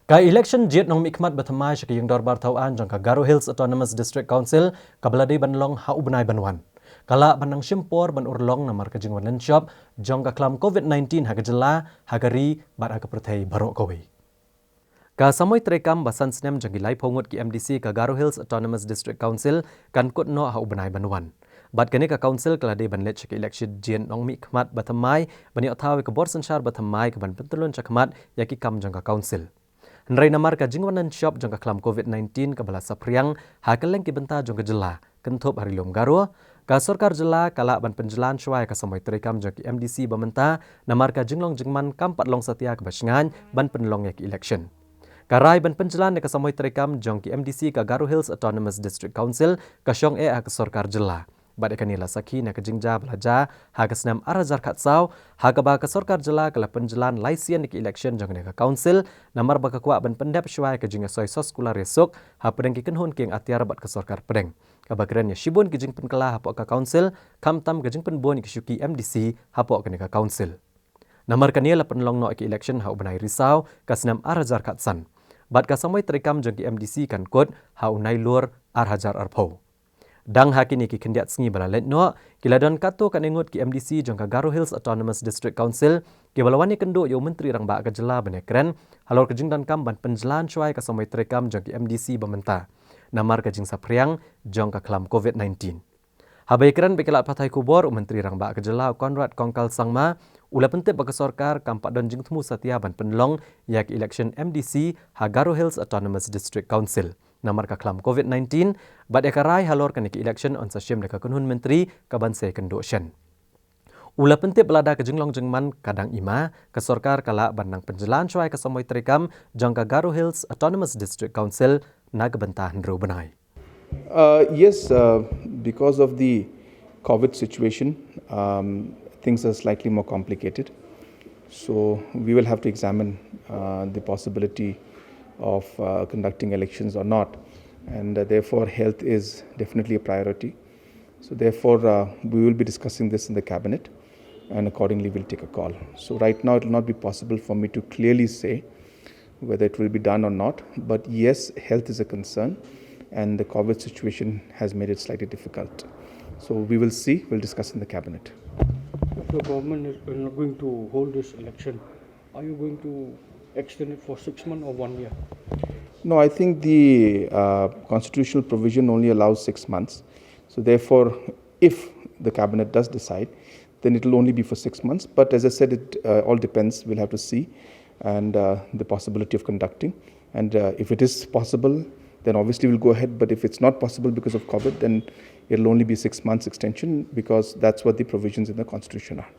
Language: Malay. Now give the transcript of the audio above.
Ka election jet nong mikmat batamai shaki yang dorbar tauan jang ka Garo Hills Autonomous District Council kabalade Pynlong ha ubnai banwan. Kala banang shimpor ban urlong namar ka jingwan lenshop jang ka Khlam COVID-19 ha gejela hagari bat ha kapertai barok kowe. Ka samoy trekam basan snem jang gilai pongut ki MDC ka Garo Hills Autonomous District Council kan kut no ha ubnai banwan. Bat kene ka council kalade ban let shaki election jet nong mikmat batamai bani othawe ka bor sanchar batamai ka ban pentulun chakmat yaki kam jang ka council. Nrai Namar ka jingwanan shop jang ka Khlam COVID-19 ka bala sapriang hakeleng ki benta jang ka jela kenthop hari lom Garo ka Sorkar jela kala ban penjelan syuai ka samoy terekam jang ki MDC bamenta Namar ka jinglong jingman kampat long satia ka basngan ban Pynlong yak election. Karai ban penjelan ka samoy terekam jang ki MDC ka Garo Hills Autonomous District Council ka syong ka Sorkar jela. Bad kanila sakhi na kajingja belaja haga senam arajar khatsau haga ba ka Sorkar jela kala penjelan laisian ki election jang ka council namar ba ka kwa ban pendap syuai ka jinga soy sos kula resok ha pedeng ki kenhun ki atiar bat ka Sorkar pedeng ka bagran ya shibun ki jing penkala ha ka council kam tam ka jing penbon ki syuki MDC ha ka council namar kanila Pynlong no ki election ha ubnai risau ka senam arajar khatsan bat ka samoy terekam jang ki MDC kan kod ha unai lur arhajar arpau. Dang hakini ki kendiat sengi balalet no kiladon kato kan engut ki MDC jang ka Garo Hills Autonomous District Council ki balawani kendo yo menteri rang ba ka jela benekren halor ka jingdan kam ban penjelan syuai ka samoy terekam jang ki MDC bamenta namar ka jing sapriang jang ka Khlam COVID-19 habai kran bekelat patai kubor menteri rang ba ka jela Konrad Kongkal Sangma ula pentep ba ka Sorkar kampak don jing temu satia ban Pynlong yak election MDC ha Garo Hills Autonomous District Council namar ka Khlam COVID-19 bad ekarai halor kan ki election on sa syem deka kunhun menteri ka banse kendosyen ula pentep belada ke jinglong jingman kadang ima ka Sorkar kala banang penjelan syuai ka samoy terekam jang ka Garo Hills Autonomous District Council nag bentah ndro benai. Yes, because of the COVID situation, things are slightly more complicated. So we will have to examine the possibility of conducting elections or not, and therefore health is definitely a priority. So therefore we will be discussing this in the cabinet and accordingly we'll take a call. So right now it will not be possible for me to clearly say whether it will be done or not, but yes, health is a concern and the COVID situation has made it slightly difficult. So we will see, we'll discuss in the cabinet. If the government is not going to hold this election, are you going to extend it for 6 months or 1 year? No, I think the constitutional provision only allows 6 months. So therefore, if the cabinet does decide, then it will only be for 6 months. But as I said, it all depends. We'll have to see and the possibility of conducting. And if it is possible, then obviously we'll go ahead. But if it's not possible because of COVID, then it'll only be 6 months extension because that's what the provisions in the constitution are.